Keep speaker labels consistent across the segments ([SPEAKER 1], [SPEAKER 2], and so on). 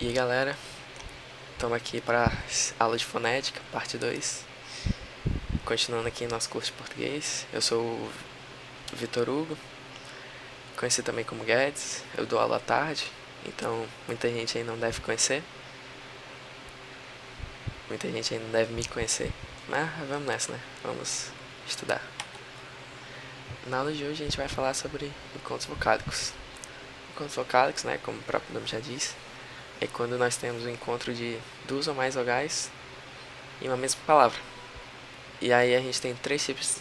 [SPEAKER 1] E aí galera, estamos aqui para aula de fonética, parte 2. Continuando aqui nosso curso de português. Eu sou o Vitor Hugo, conhecido também como Guedes. Eu dou aula à tarde, então muita gente aí não deve conhecer. Muita gente aí não deve me conhecer. Mas vamos nessa, né? Vamos estudar. Na aula de hoje a gente vai falar sobre encontros vocálicos. Encontros vocálicos, né, como o próprio nome já diz, é quando nós temos o encontro de duas ou mais vogais em uma mesma palavra. E aí a gente tem três tipos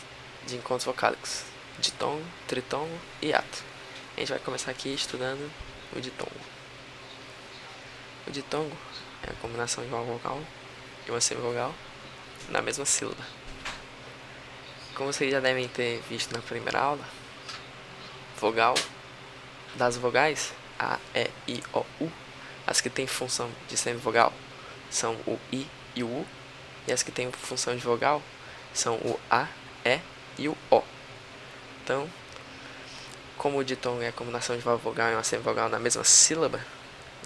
[SPEAKER 1] de encontros vocálicos: ditongo, tritongo e hiato. A gente vai começar aqui estudando o ditongo. O ditongo é a combinação de uma vogal e uma semivogal na mesma sílaba. Como vocês já devem ter visto na primeira aula, vogal das vogais A, E, I, O, U, as que têm função de semivogal são o I e o U, e as que têm função de vogal são o A, E e o O. Então, como o ditongo é a combinação de uma vogal e uma semivogal na mesma sílaba,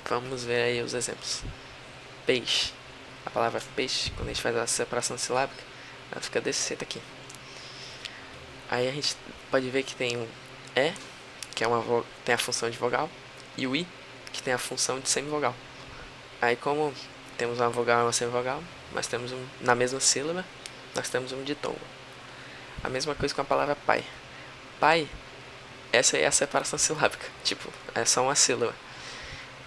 [SPEAKER 1] vamos ver aí os exemplos. Peixe. A palavra peixe, quando a gente faz a separação silábica, ela fica desse jeito aqui. Aí a gente pode ver que tem um E, que é tem a função de vogal, e o I, que tem a função de semivogal. Aí como temos uma vogal e uma semivogal, nós temos na mesma sílaba, nós temos um ditongo. A mesma coisa com a palavra pai. Pai, essa aí é a separação silábica, tipo, é só uma sílaba.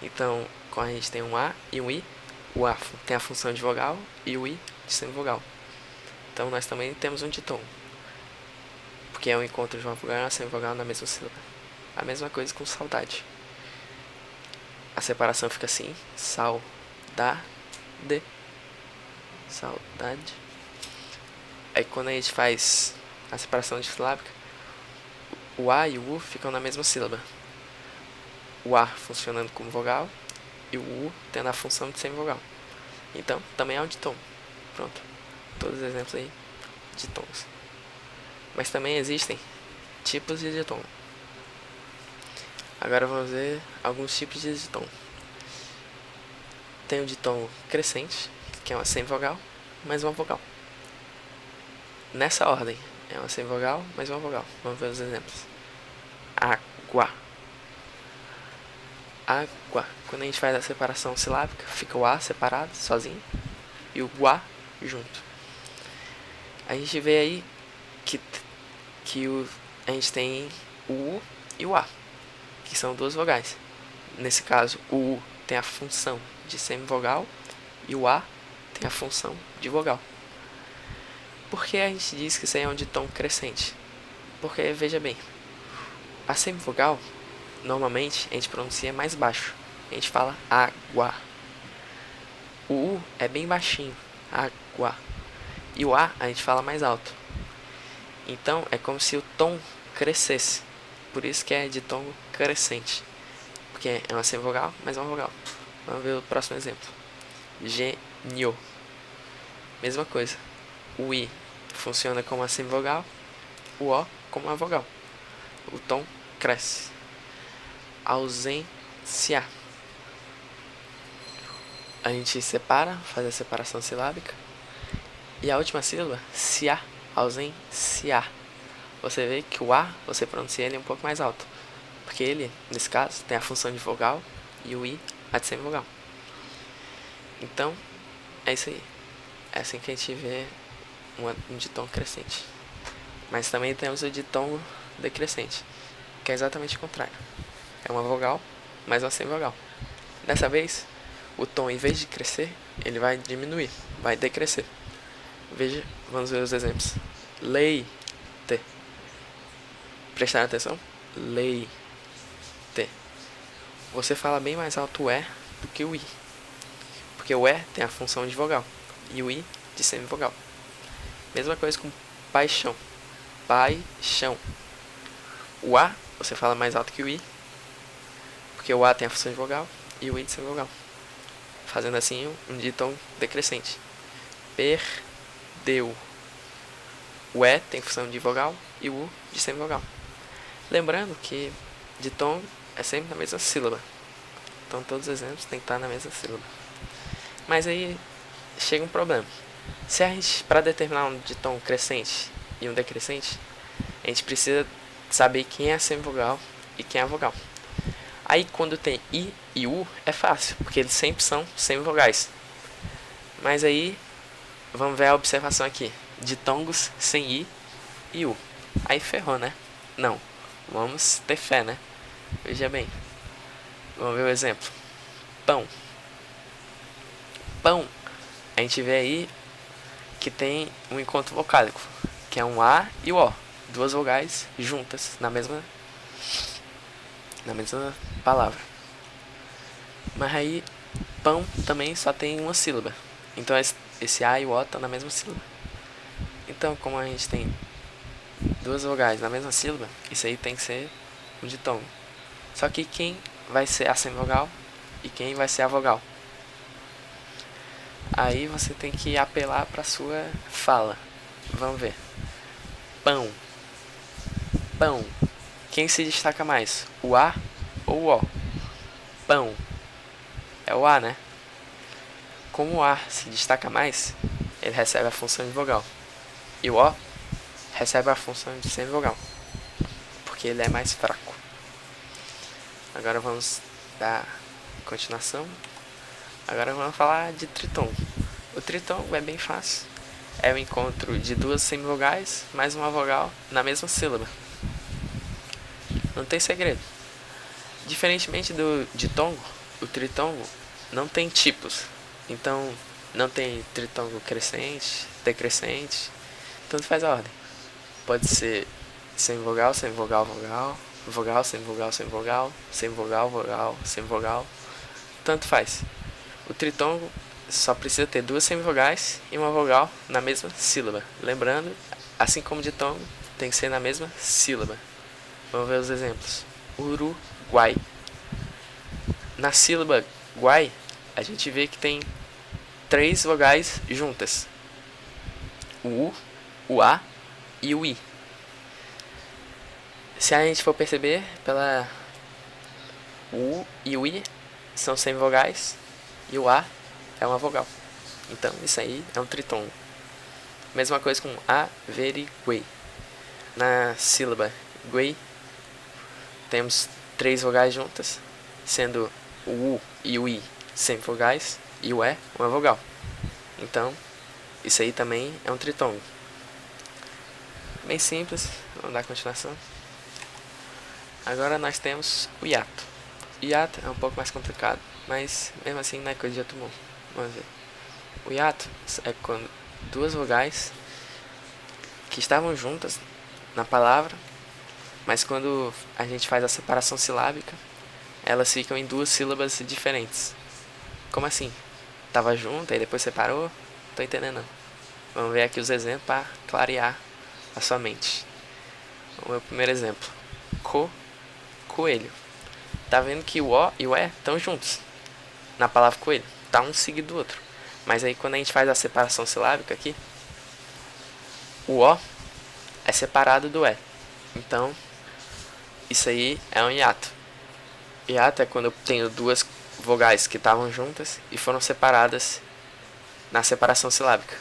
[SPEAKER 1] Então, quando a gente tem um A e um I, o A tem a função de vogal e o I de semivogal. Então nós também temos um ditongo, porque é o encontro de uma vogal e uma semivogal na mesma sílaba. A mesma coisa com saudade. A separação fica assim: saudade, saudade. Aí quando a gente faz a separação de silábica, o A e o U ficam na mesma sílaba. O A funcionando como vogal e o U tendo a função de semivogal. Então, também é um ditongo. Pronto. Todos os exemplos aí de tons. Mas também existem tipos de ditongo. Agora vamos ver alguns tipos de ditongo. Tem o ditongo crescente, que é uma semivogal mais uma vogal. Nessa ordem, é uma semivogal mais uma vogal. Vamos ver os exemplos. Água. Água. Quando a gente faz a separação silábica, fica o A separado, sozinho, e o guá junto. A gente vê aí que a gente tem o U e o A, que são duas vogais. Nesse caso, o U tem a função de semivogal e o A tem a função de vogal. Por que a gente diz que isso aí é um ditongo crescente? Porque, veja bem, a semivogal, normalmente, a gente pronuncia mais baixo. A gente fala água. O U é bem baixinho, água. E o A gente fala mais alto. Então, é como se o tom crescesse. Por isso que é ditongo crescente. Porque é uma semivogal, mas é uma vogal. Vamos ver o próximo exemplo. Gênio. Mesma coisa. O I funciona como uma semivogal, o O como uma vogal. O tom cresce. Ausência. A gente separa, faz a separação silábica. E a última sílaba, cia, ausência. Você vê que o A, você pronuncia ele um pouco mais alto. Porque ele, nesse caso, tem a função de vogal e o I, a de semivogal. Então, é isso aí. É assim que a gente vê um ditongo crescente. Mas também temos o ditongo decrescente, que é exatamente o contrário. É uma vogal, mais uma semivogal. Dessa vez, o tom, em vez de crescer, ele vai diminuir, vai decrescer. Veja, vamos ver os exemplos. Leite. Prestar atenção? Leite. Você fala bem mais alto o E do que o I. Porque o E tem a função de vogal e o I de semivogal. Mesma coisa com paixão. Paixão. O A você fala mais alto que o I, porque o A tem a função de vogal e o I de semivogal. Fazendo assim um ditongo decrescente. Perdeu. O E tem função de vogal e o U de semivogal. Lembrando que ditongo é sempre na mesma sílaba. Então todos os exemplos tem que estar na mesma sílaba. Mas aí chega um problema. Se a gente, para determinar um ditongo crescente e um decrescente, a gente precisa saber quem é a semivogal e quem é a vogal. Aí quando tem I e U é fácil, porque eles sempre são semivogais. Mas aí vamos ver a observação aqui. Ditongos sem I e U. Aí ferrou, né? Não. Vamos ter fé, né? Veja bem. Vamos ver o exemplo. Pão. Pão. A gente vê aí que tem um encontro vocálico, que é um A e o O. Duas vogais juntas na mesma palavra. Mas aí pão também só tem uma sílaba. Então esse A e o O estão na mesma sílaba. Então, como a gente tem duas vogais na mesma sílaba, isso aí tem que ser um ditongo. Só que quem vai ser a semivogal e quem vai ser a vogal? Aí você tem que apelar para sua fala. Vamos ver. Pão. Pão. Quem se destaca mais? O A ou o O? Pão. É o A, né? Como o A se destaca mais, ele recebe a função de vogal. E o O recebe a função de semivogal, porque ele é mais fraco. Agora vamos dar continuação. Agora vamos falar de tritongo. O tritongo é bem fácil. É o encontro de duas semivogais mais uma vogal na mesma sílaba. Não tem segredo. Diferentemente do ditongo, o tritongo não tem tipos. Então não tem tritongo crescente, decrescente. Tanto faz a ordem. Pode ser semivogal, semivogal, vogal, vogal, semivogal, semivogal, semivogal, vogal, semivogal. Tanto faz. O tritongo só precisa ter duas semivogais e uma vogal na mesma sílaba. Lembrando, assim como o ditongo, tem que ser na mesma sílaba. Vamos ver os exemplos. Uruguai. Na sílaba guai, a gente vê que tem três vogais juntas. O U, o A e o I. Se a gente for perceber, o U e o I são semivogais e o A é uma vogal. Então isso aí é um tritongo. Mesma coisa com averiguei. Na sílaba guei, temos três vogais juntas, sendo o U e o I semivogais e o E uma vogal. Então isso aí também é um tritongo. Bem simples, vamos dar continuação. Agora nós temos o hiato. O hiato é um pouco mais complicado, mas mesmo assim não é coisa de outro mundo. Vamos ver. O hiato é quando duas vogais que estavam juntas na palavra, mas quando a gente faz a separação silábica, elas ficam em duas sílabas diferentes. Como assim? Tava junto e depois separou? Tô entendendo não. Vamos ver aqui os exemplos para clarear a sua mente. O meu primeiro exemplo. Coelho. Tá vendo que o O e o E estão juntos na palavra coelho. Tá um seguido do outro. Mas aí quando a gente faz a separação silábica aqui, o O é separado do E. Então, isso aí é um hiato. Hiato é quando eu tenho duas vogais que estavam juntas e foram separadas na separação silábica.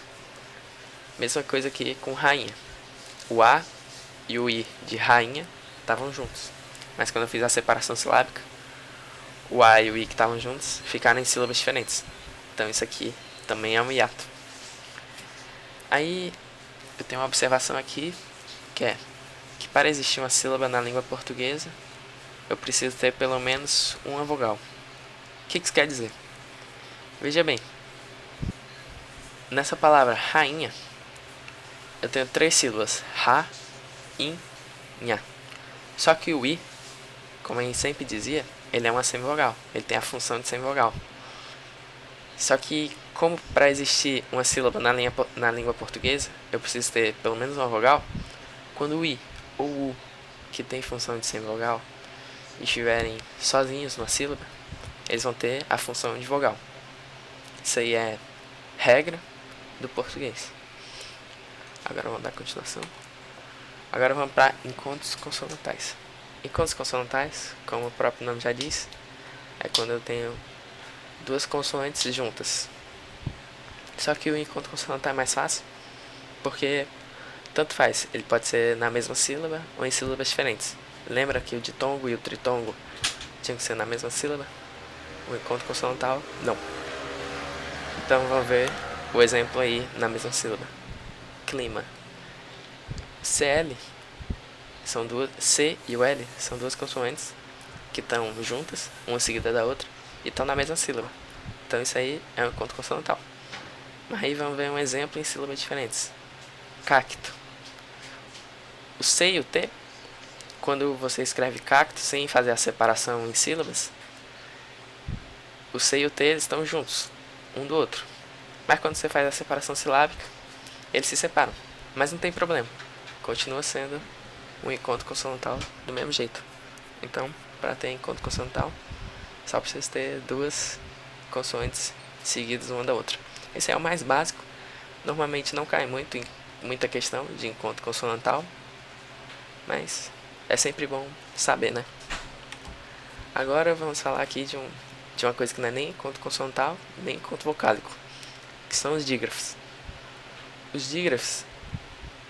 [SPEAKER 1] Mesma coisa aqui com rainha. O A e o I de rainha estavam juntos. Mas quando eu fiz a separação silábica, o A e o I que estavam juntos ficaram em sílabas diferentes. Então isso aqui também é um hiato. Aí eu tenho uma observação aqui, que é que para existir uma sílaba na língua portuguesa, eu preciso ter pelo menos uma vogal. O que isso quer dizer? Veja bem, nessa palavra rainha, eu tenho três sílabas: ra, in, nha. Só que o i, como a gente sempre dizia, ele é uma semivogal. Ele tem a função de semivogal. Só que, como para existir uma sílaba na língua portuguesa, eu preciso ter pelo menos uma vogal, quando o i ou o u, que tem função de semivogal, estiverem sozinhos numa sílaba, eles vão ter a função de vogal. Isso aí é regra do português. Agora vamos dar continuação. Agora vamos para encontros consonantais. Encontros consonantais, como o próprio nome já diz, é quando eu tenho duas consoantes juntas. Só que o encontro consonantal é mais fácil, porque tanto faz, ele pode ser na mesma sílaba ou em sílabas diferentes. Lembra que o ditongo e o tritongo tinham que ser na mesma sílaba? O encontro consonantal, não. Então vamos ver o exemplo aí na mesma sílaba. Clima. CL são duas, C e o L são duas consoantes que estão juntas, uma seguida da outra, e estão na mesma sílaba. Então isso aí é um encontro consonantal. Mas aí vamos ver um exemplo em sílabas diferentes. Cacto. O C e o T, quando você escreve cacto sem fazer a separação em sílabas, o C e o T eles estão juntos, um do outro. Mas quando você faz a separação silábica, eles se separam. Mas não tem problema, continua sendo um encontro consonantal do mesmo jeito. Então, para ter encontro consonantal, só precisa ter duas consoantes seguidas uma da outra. Esse é o mais básico. Normalmente não cai muito em muita questão de encontro consonantal, mas é sempre bom saber, né? Agora vamos falar aqui de uma coisa que não é nem encontro consonantal, nem encontro vocálico, que são os dígrafos. Os dígrafos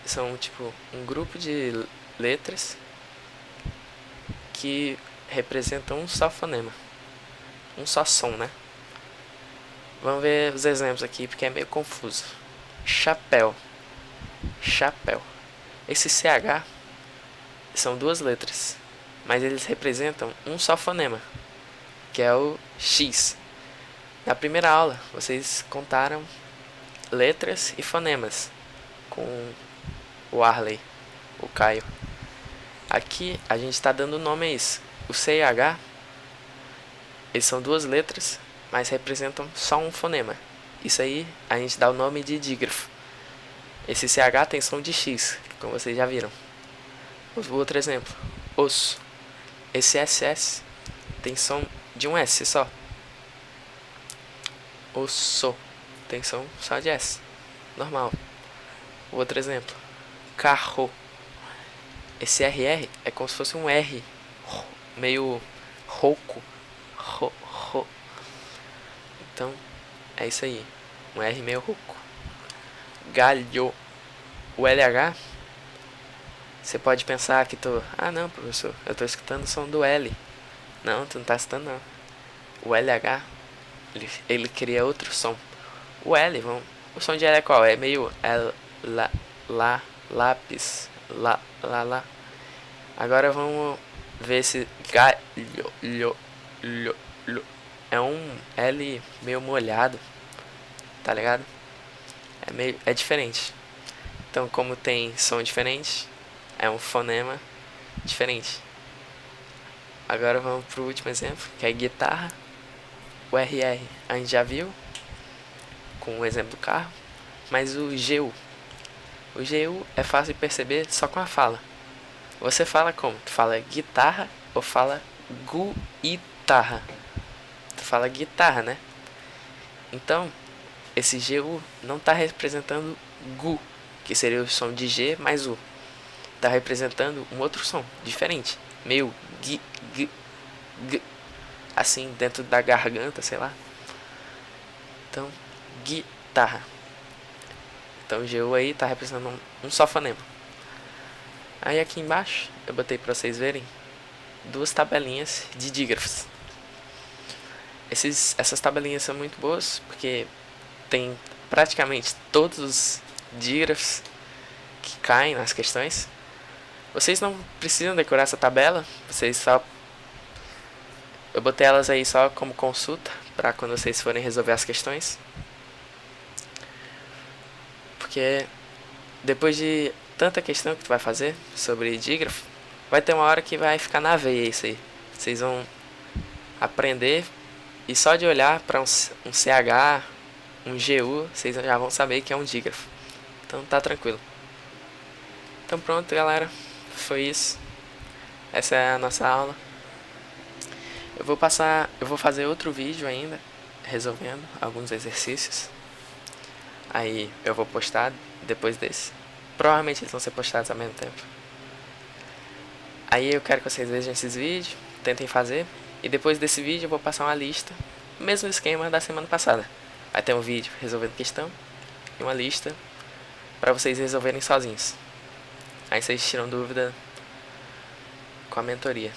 [SPEAKER 1] são tipo um grupo de letras que representam um só fonema, um só som, né? Vamos ver os exemplos aqui porque é meio confuso. Chapéu. Chapéu. Esse CH são duas letras, mas eles representam um só fonema, que é o X. Na primeira aula, vocês contaram letras e fonemas com o Arley, o Caio. Aqui a gente está dando nome a isso. O C e H, eles são duas letras, mas representam só um fonema. Isso aí a gente dá o nome de dígrafo. Esse CH tem som de X, como vocês já viram. O outro exemplo, osso. Esse SS tem som de um S só. Osso tem som só de S, normal. O outro exemplo, carro. Esse RR é como se fosse um R meio rouco. Então, é isso aí. Um R meio rouco. Galho. O LH, você pode pensar que ah não, professor, eu tô escutando o som do L. Não, tu não tá escutando não. O LH, ele cria outro som. O L, o som de L é qual? É meio lápis, lá. Agora vamos ver esse galho, é um L meio molhado, tá ligado? É diferente. Então, como tem som diferente, é um fonema diferente. Agora vamos pro último exemplo, que é guitarra. O RR a gente já viu com o exemplo do carro, mas o GU é fácil de perceber só com a fala. Você fala como? Tu fala guitarra ou fala guitarra? Tu fala guitarra, né? Então, esse GU não está representando GU, que seria o som de G mais U. Está representando um outro som, diferente. Meio g, assim, dentro da garganta, sei lá. Então, guitarra. Então, o GU aí está representando um só fonema. Aí aqui embaixo, eu botei para vocês verem duas tabelinhas de dígrafos. Essas tabelinhas são muito boas, porque tem praticamente todos os dígrafos que caem nas questões. Vocês não precisam decorar essa tabela, eu botei elas aí só como consulta para quando vocês forem resolver as questões. Porque depois de tanta questão que tu vai fazer sobre dígrafo, vai ter uma hora que vai ficar na veia isso aí. Vocês vão aprender e só de olhar para um CH, um GU, vocês já vão saber que é um dígrafo. Então tá tranquilo. Então pronto, galera. Foi isso. Essa é a nossa aula. Eu vou fazer outro vídeo ainda, resolvendo alguns exercícios. Aí eu vou postar depois desse. Provavelmente eles vão ser postados ao mesmo tempo. Aí eu quero que vocês vejam esses vídeos, tentem fazer. E depois desse vídeo eu vou passar uma lista, mesmo esquema da semana passada. Vai ter um vídeo resolvendo questão e uma lista para vocês resolverem sozinhos. Aí vocês tiram dúvida com a mentoria.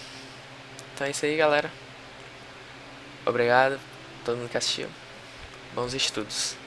[SPEAKER 1] Então é isso aí, galera. Obrigado a todo mundo que assistiu. Bons estudos.